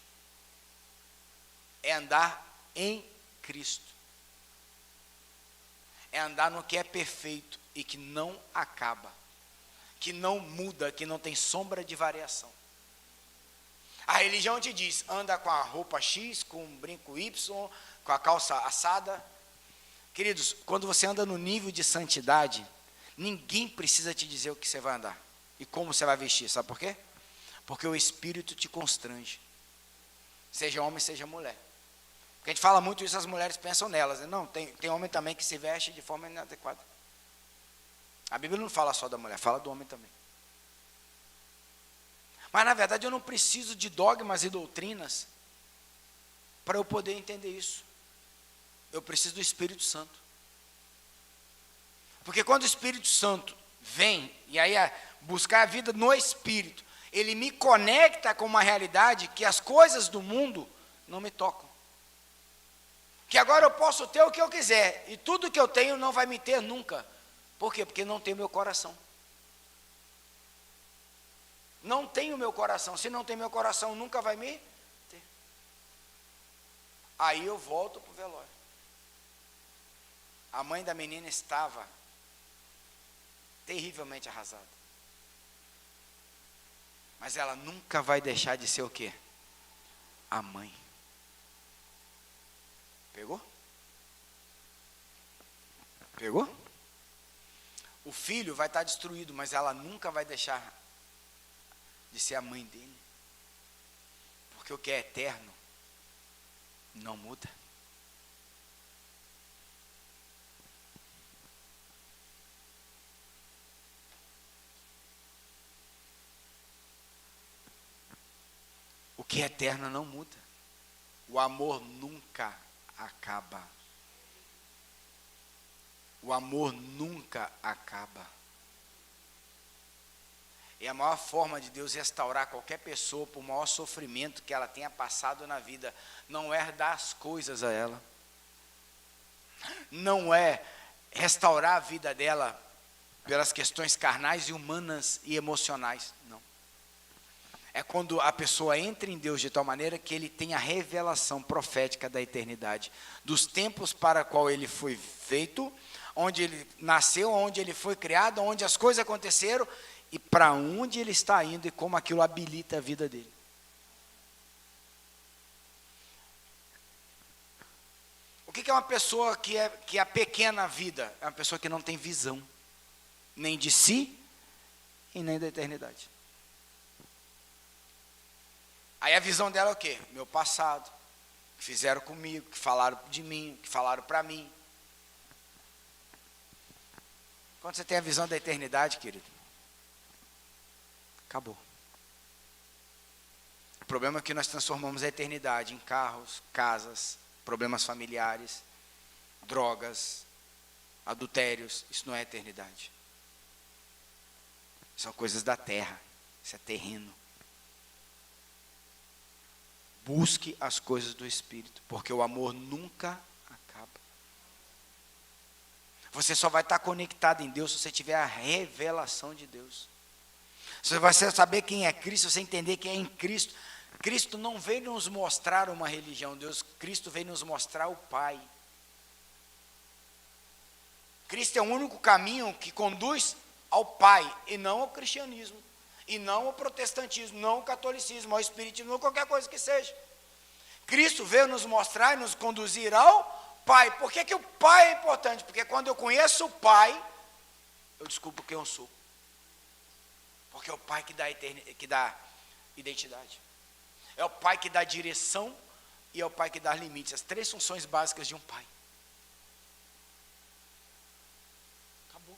É andar em Cristo. É andar no que é perfeito e que não acaba, que não muda, que não tem sombra de variação. A religião te diz, anda com a roupa X, com um brinco Y, com a calça assada. Queridos, quando você anda no nível de santidade, ninguém precisa te dizer o que você vai andar e como você vai vestir, sabe por quê? Porque o Espírito te constrange, seja homem, seja mulher. Porque a gente fala muito isso, as mulheres pensam nelas, né? Não, tem homem também que se veste de forma inadequada. A Bíblia não fala só da mulher, fala do homem também. Mas na verdade eu não preciso de dogmas e doutrinas para eu poder entender isso. Eu preciso do Espírito Santo. Porque quando o Espírito Santo vem, e aí buscar a vida no Espírito, ele me conecta com uma realidade que as coisas do mundo não me tocam. Que agora eu posso ter o que eu quiser, e tudo que eu tenho não vai me ter nunca. Por quê? Porque não tem o meu coração. Não tem o meu coração. Se não tem meu coração, nunca vai me ter. Aí eu volto para o velório. A mãe da menina estava terrivelmente arrasada. Mas ela nunca vai deixar de ser o quê? A mãe. Pegou? Pegou? O filho vai estar destruído, mas ela nunca vai deixar de ser a mãe dele. Porque o que é eterno não muda. O que é eterno não muda. O amor nunca acaba. O amor nunca acaba. E a maior forma de Deus restaurar qualquer pessoa, por maior sofrimento que ela tenha passado na vida, não é dar as coisas a ela, não é restaurar a vida dela pelas questões carnais e humanas e emocionais, não. É quando a pessoa entra em Deus de tal maneira que ele tem a revelação profética da eternidade, dos tempos para qual ele foi feito, onde ele nasceu, onde ele foi criado, onde as coisas aconteceram e para onde ele está indo e como aquilo habilita a vida dele. O que é uma pessoa que é pequena vida? É uma pessoa que não tem visão, nem de si e nem da eternidade. Aí a visão dela é o quê? Meu passado, que fizeram comigo, que falaram de mim, que falaram para mim. Quando você tem a visão da eternidade, querido, acabou. O problema é que nós transformamos a eternidade em carros, casas, problemas familiares, drogas, adultérios. Isso não é eternidade. São coisas da terra. Isso é terreno. Busque as coisas do Espírito, porque o amor nunca acaba. Você só vai estar conectado em Deus se você tiver a revelação de Deus. Se você saber quem é Cristo, se você entender quem é em Cristo. Cristo não veio nos mostrar uma religião, Cristo veio nos mostrar o Pai. Cristo é o único caminho que conduz ao Pai, e não ao cristianismo, e não ao protestantismo, não ao catolicismo, ao espiritismo, ou qualquer coisa que seja. Cristo veio nos mostrar e nos conduzir ao Pai. Por que o Pai é importante? Porque quando eu conheço o Pai, eu descubro quem eu sou. Porque é o Pai que dá identidade. É o Pai que dá direção e é o Pai que dá limites. As 3 funções básicas de um Pai. Acabou.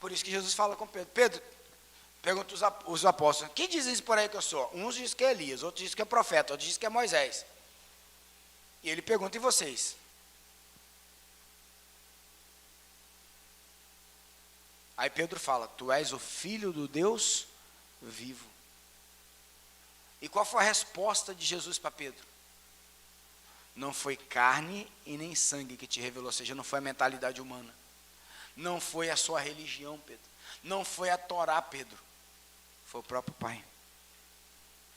Por isso que Jesus fala com Pedro. Pedro, pergunta os apóstolos, quem diz isso por aí que eu sou? Uns dizem que é Elias, outros dizem que é profeta, outros dizem que é Moisés. E ele pergunta, e vocês? Aí Pedro fala, tu és o filho do Deus vivo. E qual foi a resposta de Jesus para Pedro? Não foi carne e nem sangue que te revelou, ou seja, não foi a mentalidade humana. Não foi a sua religião, Pedro. Não foi a Torá, Pedro. Foi o próprio Pai.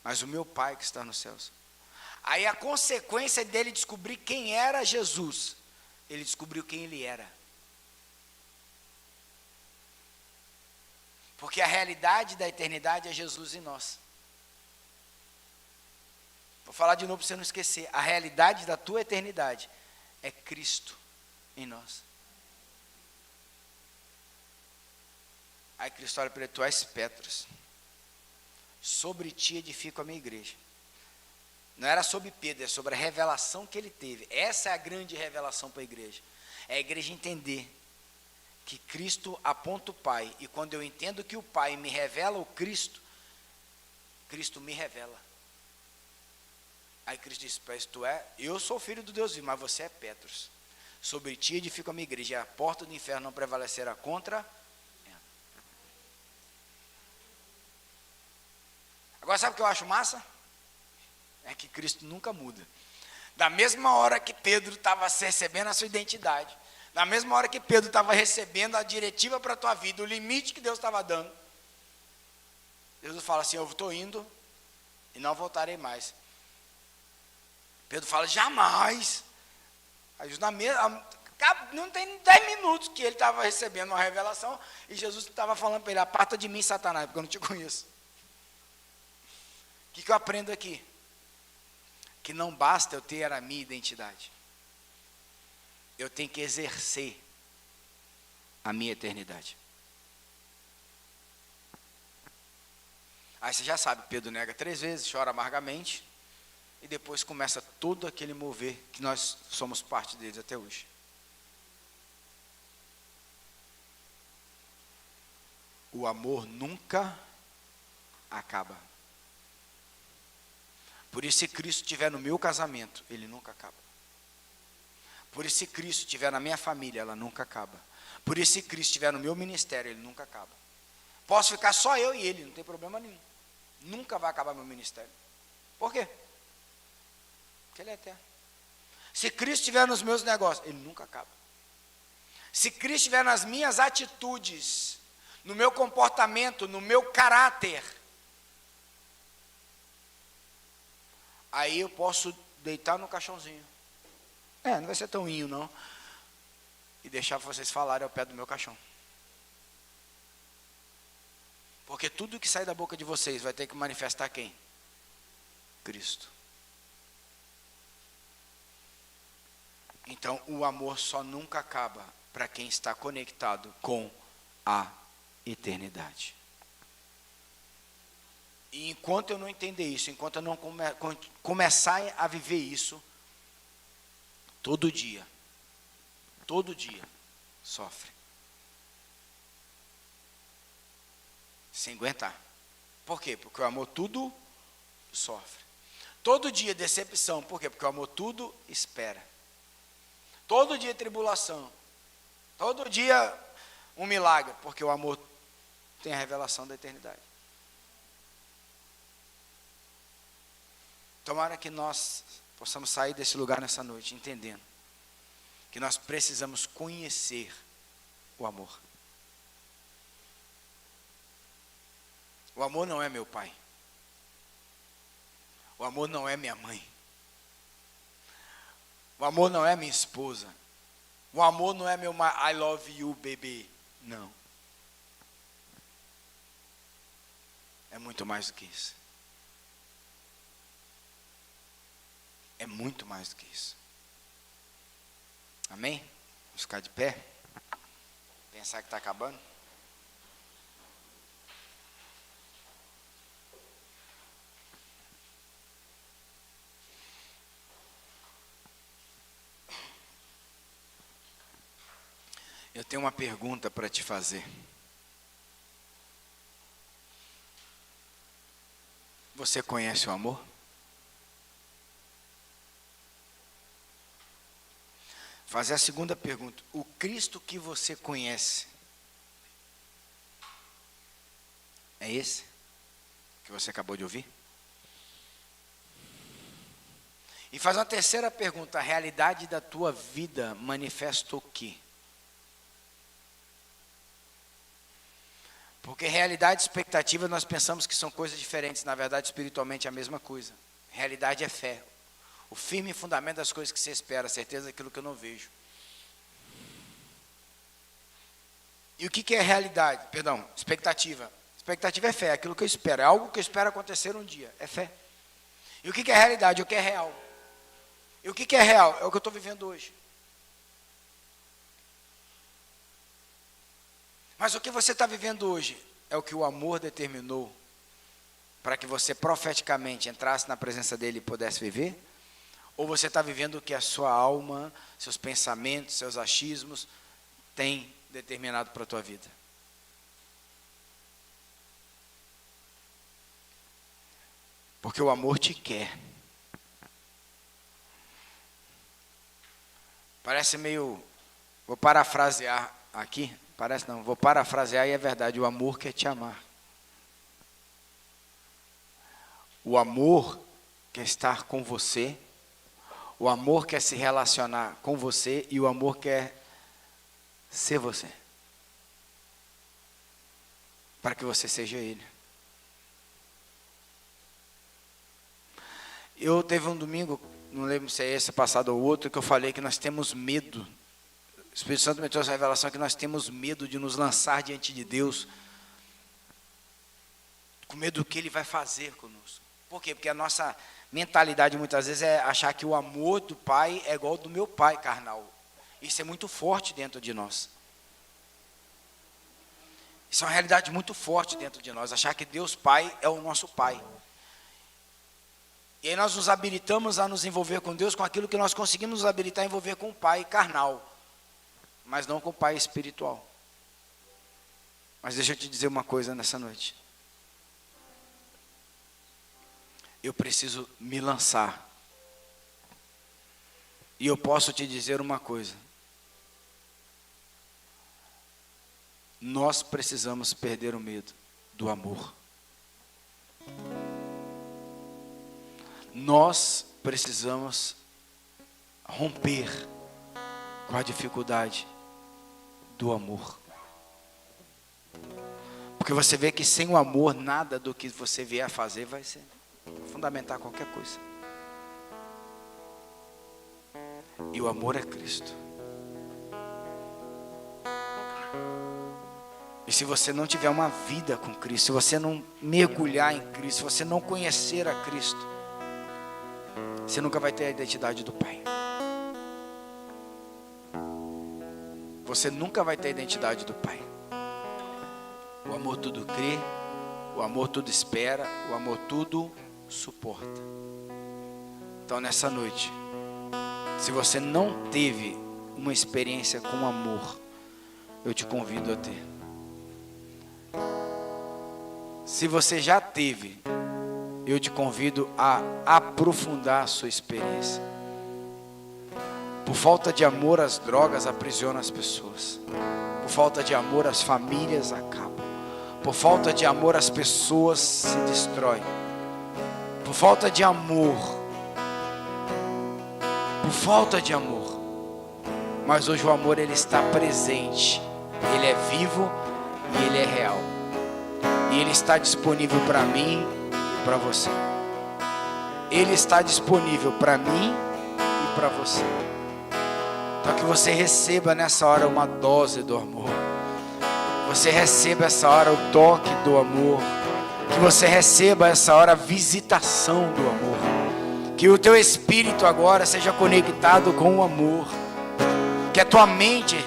Mas o meu Pai que está nos céus. Aí a consequência dele descobrir quem era Jesus, ele descobriu quem ele era. Porque a realidade da eternidade é Jesus em nós. Vou falar de novo para você não esquecer. A realidade da tua eternidade é Cristo em nós. Aí Cristo olha para ele, tu és Petros. Sobre ti edifico a minha igreja. Não era sobre Pedro, é sobre a revelação que ele teve. Essa é a grande revelação para a igreja. É a igreja entender que Cristo aponta o Pai. E quando eu entendo que o Pai me revela o Cristo, Cristo me revela. Aí Cristo diz, eu sou filho do Deus vivo, mas você é Petros. Sobre ti edifico a minha igreja, e a porta do inferno não prevalecerá contra ela. Agora sabe o que eu acho massa? É que Cristo nunca muda. Da mesma hora que Pedro estava recebendo a sua identidade, na mesma hora que Pedro estava recebendo a diretiva para a tua vida, o limite que Deus estava dando, Jesus fala assim, eu estou indo e não voltarei mais. Pedro fala, jamais. Aí não tem 10 minutos que ele estava recebendo uma revelação, e Jesus estava falando para ele, aparta de mim, Satanás, porque eu não te conheço. O que eu aprendo aqui? Que não basta eu ter a minha identidade. Eu tenho que exercer a minha eternidade. Aí você já sabe, Pedro nega 3 vezes, chora amargamente, e depois começa todo aquele mover que nós somos parte deles até hoje. O amor nunca acaba. Por isso, se Cristo estiver no meu casamento, ele nunca acaba. Por isso, se Cristo estiver na minha família, ela nunca acaba. Por isso, se Cristo estiver no meu ministério, ele nunca acaba. Posso ficar só eu e ele, não tem problema nenhum. Nunca vai acabar meu ministério. Por quê? Porque ele é eterno. Se Cristo estiver nos meus negócios, ele nunca acaba. Se Cristo estiver nas minhas atitudes, no meu comportamento, no meu caráter, aí eu posso deitar no caixãozinho. Não vai ser tão inho, não. e deixar vocês falarem ao pé do meu caixão. Porque tudo que sai da boca de vocês vai ter que manifestar quem? Cristo. Então, o amor só nunca acaba para quem está conectado com a eternidade. E enquanto eu não entender isso, enquanto eu não começar a viver isso, todo dia, sofre. Sem aguentar. Por quê? Porque o amor tudo sofre. Todo dia decepção. Por quê? Porque o amor tudo espera. Todo dia tribulação. Todo dia um milagre. Porque o amor tem a revelação da eternidade. Tomara que nós possamos sair desse lugar nessa noite entendendo que nós precisamos conhecer o amor. O amor não é meu pai. O amor não é minha mãe. O amor não é minha esposa. O amor não é meu I love you, bebê. Não. É muito mais do que isso. É muito mais do que isso. Amém? Vamos ficar de pé. Pensar que está acabando. Eu tenho uma pergunta para te fazer. Você conhece o amor? Fazer a segunda pergunta. O Cristo que você conhece é esse que você acabou de ouvir? E faz uma terceira pergunta. A realidade da tua vida manifesta o quê? Porque realidade e expectativa nós pensamos que são coisas diferentes. Na verdade, espiritualmente é a mesma coisa. Realidade é fé. O firme fundamento das coisas que você espera, a certeza daquilo que eu não vejo. E o que é realidade? Perdão, expectativa. Expectativa é fé, é aquilo que eu espero. É algo que eu espero acontecer um dia. É fé. E o que é realidade? O que é real? E o que é real? É o que eu estou vivendo hoje. Mas o que você está vivendo hoje é o que o amor determinou para que você profeticamente entrasse na presença dele e pudesse viver? Ou você está vivendo o que a sua alma, seus pensamentos, seus achismos têm determinado para a tua vida? Porque o amor te quer. Parece meio... Vou parafrasear aqui. Parece não, vou parafrasear e é verdade. O amor quer te amar. O amor quer estar com você. O amor quer se relacionar com você. E o amor quer ser você. Para que você seja ele. Eu teve um domingo, não lembro se é esse, passado ou outro, que eu falei que nós temos medo. O Espírito Santo me trouxe a revelação que nós temos medo de nos lançar diante de Deus, com medo do que Ele vai fazer conosco. Por quê? Porque a nossa mentalidade muitas vezes é achar que o amor do Pai é igual ao do meu pai carnal. Isso é muito forte dentro de nós. Isso é uma realidade muito forte dentro de nós, achar que Deus Pai é o nosso Pai. E aí nós nos habilitamos a nos envolver com Deus com aquilo que nós conseguimos nos habilitar a envolver com o Pai carnal, mas não com o Pai espiritual. Mas deixa eu te dizer uma coisa nessa noite. Eu preciso me lançar. E eu posso te dizer uma coisa. Nós precisamos perder o medo do amor. Nós precisamos romper com a dificuldade do amor. Porque você vê que sem o amor, nada do que você vier a fazer vai ser fundamentar qualquer coisa. E o amor é Cristo. E se você não tiver uma vida com Cristo, se você não mergulhar em Cristo, se você não conhecer a Cristo, você nunca vai ter a identidade do Pai. Você nunca vai ter a identidade do Pai. O amor tudo crê, o amor tudo espera, o amor tudo suporta. Então nessa noite, se você não teve uma experiência com amor, eu te convido a ter. Se você já teve, eu te convido a aprofundar a sua experiência. Por falta de amor, as drogas aprisionam as pessoas. Por falta de amor, as famílias acabam. Por falta de amor, as pessoas se destroem. Por falta de amor. Por falta de amor. Mas hoje o amor, ele está presente. Ele é vivo e ele é real. E ele está disponível para mim e para você. Ele está disponível para mim e para você. Então que você receba nessa hora uma dose do amor. Você receba essa hora o toque do amor. Que você receba essa hora a visitação do amor. Que o teu espírito agora seja conectado com o amor. Que a tua mente,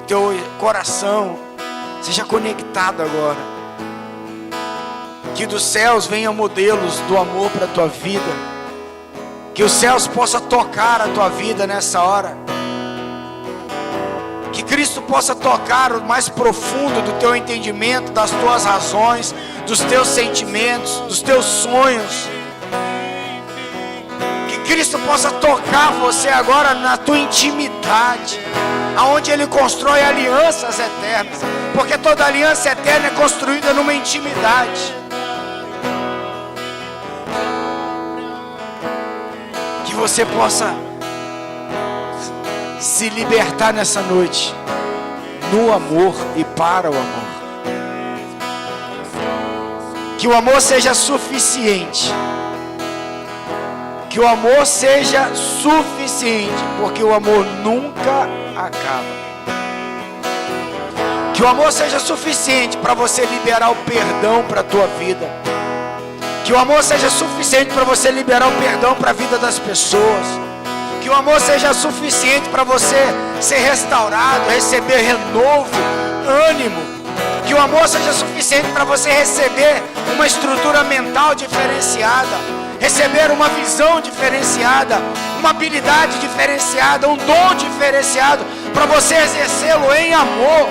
teu coração seja conectado agora. Que dos céus venham modelos do amor para a tua vida. Que os céus possam tocar a tua vida nessa hora. Que Cristo possa tocar o mais profundo do teu entendimento, das tuas razões, dos teus sentimentos, dos teus sonhos. Que Cristo possa tocar você agora na tua intimidade, aonde Ele constrói alianças eternas. Porque toda aliança eterna é construída numa intimidade. Que você possa se libertar nessa noite, no amor e para o amor. Que o amor seja suficiente. Que o amor seja suficiente, porque o amor nunca acaba. Que o amor seja suficiente para você liberar o perdão para a tua vida. Que o amor seja suficiente para você liberar o perdão para a vida das pessoas. Que o amor seja suficiente para você ser restaurado, receber renovo, ânimo. Que o amor seja suficiente para você receber uma estrutura mental diferenciada, receber uma visão diferenciada, uma habilidade diferenciada, um dom diferenciado, para você exercê-lo em amor.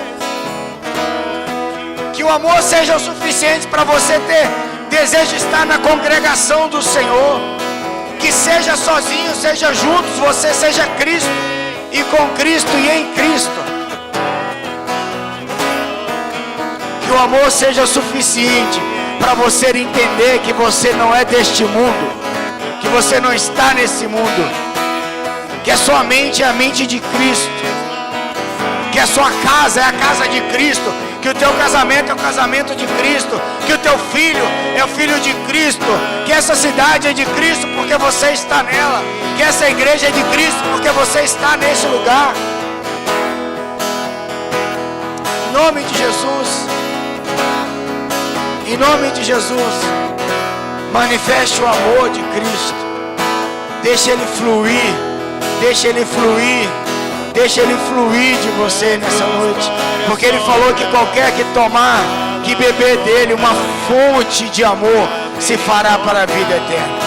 Que o amor seja o suficiente para você ter desejo de estar na congregação do Senhor. Que seja sozinho, seja juntos, você seja Cristo, e com Cristo e em Cristo. Que o amor seja suficiente para você entender que você não é deste mundo, que você não está nesse mundo, que a sua mente é a mente de Cristo, que a sua casa é a casa de Cristo, que o teu casamento é o casamento de Cristo, que o teu filho é o filho de Cristo, que essa cidade é de Cristo porque você está nela, que essa igreja é de Cristo porque você está nesse lugar. Em nome de Jesus, em nome de Jesus, manifeste o amor de Cristo. Deixa ele fluir, deixa ele fluir. Deixa ele fluir de você nessa noite. Porque ele falou que qualquer que tomar, que beber dele, uma fonte de amor se fará para a vida eterna.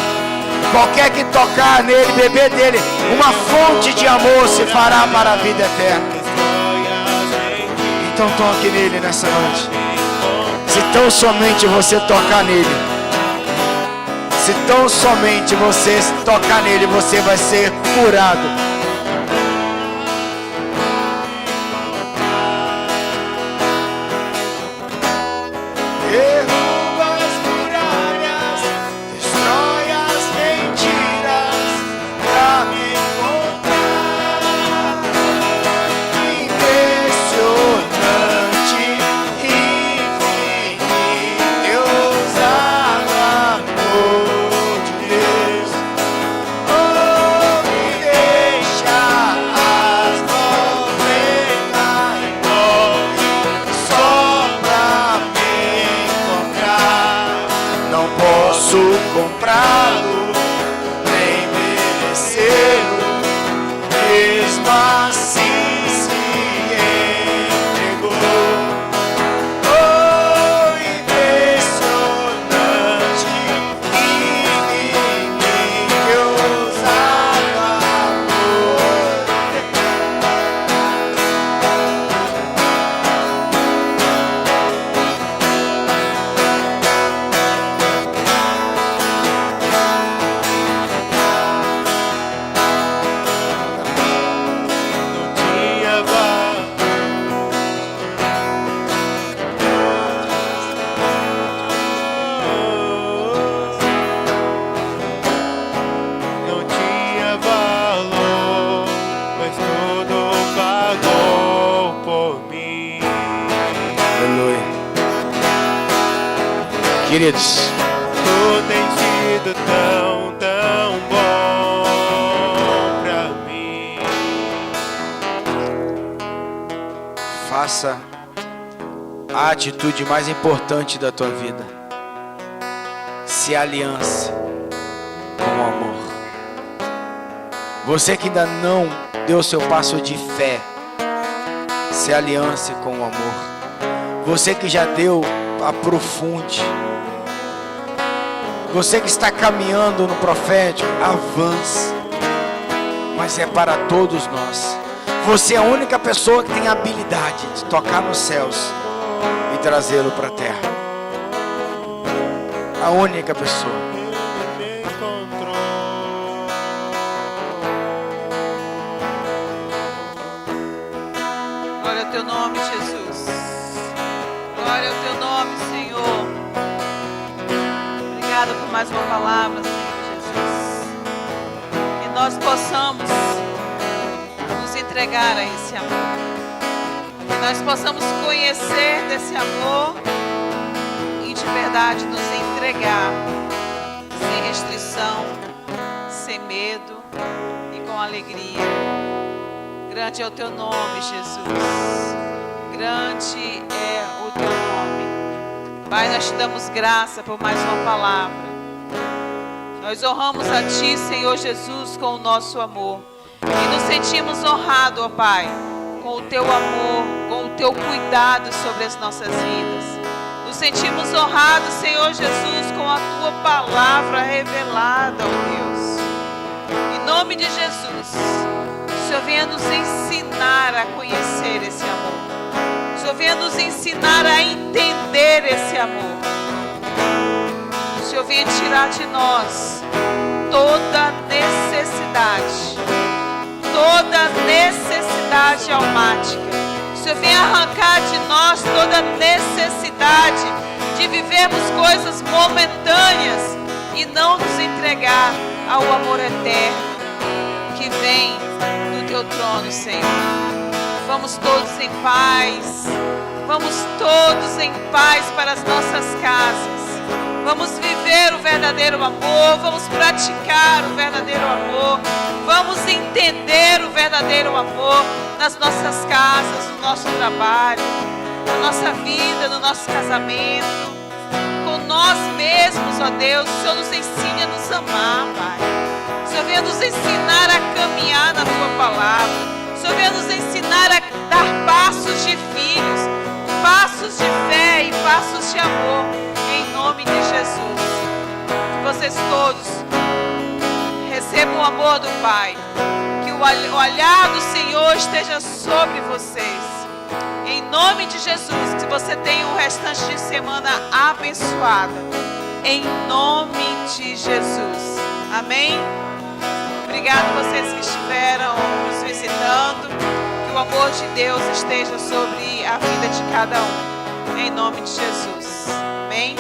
Qualquer que tocar nele, beber dele, uma fonte de amor se fará para a vida eterna. Então toque nele nessa noite. Se tão somente você tocar nele, se tão somente você tocar nele, você vai ser curado. posso comprá-lo, nem merecê-lo, mesmo assim se entregou. Oh, impressionante, ninguém que ousava queridos, tu tens sido tão bom pra mim. faça a atitude mais importante da tua vida. Se aliance com o amor. Você que ainda não deu seu passo de fé, se aliance com o amor. Você que já deu, aprofunde. Você que está caminhando no profético, avance. Mas é para todos nós. Você é a única pessoa que tem a habilidade de tocar nos céus e trazê-lo para a terra. A única pessoa. Glória ao teu nome, Jesus. Glória ao teu nome, Senhor. Obrigada por mais uma palavra, Senhor Jesus. Que nós possamos nos entregar a esse amor. Que nós possamos conhecer desse amor e de verdade nos entregar sem restrição, sem medo e com alegria. Grande é o teu nome, Jesus. Grande é o teu nome. Pai, nós te damos graça por mais uma palavra. Nós honramos a ti, Senhor Jesus, com o nosso amor. E nos sentimos honrados, ó Pai, com o teu amor, com o teu cuidado sobre as nossas vidas. Nos sentimos honrados, Senhor Jesus, com a tua palavra revelada, ó Deus. Em nome de Jesus, o Senhor venha nos ensinar a conhecer esse amor. O Senhor venha nos ensinar a entender esse amor. O Senhor venha tirar de nós toda necessidade almática. O Senhor venha arrancar de nós toda necessidade de vivermos coisas momentâneas e não nos entregar ao amor eterno que vem do teu trono, Senhor. Vamos todos em paz. Vamos todos em paz para as nossas casas. Vamos viver o verdadeiro amor. Vamos praticar o verdadeiro amor. Vamos entender o verdadeiro amor nas nossas casas, no nosso trabalho, na nossa vida, no nosso casamento, com nós mesmos, ó Deus. O Senhor nos ensine a nos amar, Pai. O Senhor venha nos ensinar a caminhar na tua palavra. O Senhor venha nos ensinar a dar passos de filhos, passos de fé e passos de amor, em nome de Jesus. Que vocês todos recebam o amor do Pai, que o olhar do Senhor esteja sobre vocês, em nome de Jesus. Que você tenha um restante de semana abençoada, em nome de Jesus. Amém? Obrigado a vocês que estiveram nos visitando. Que o amor de Deus esteja sobre a vida de cada um, em nome de Jesus. Amém?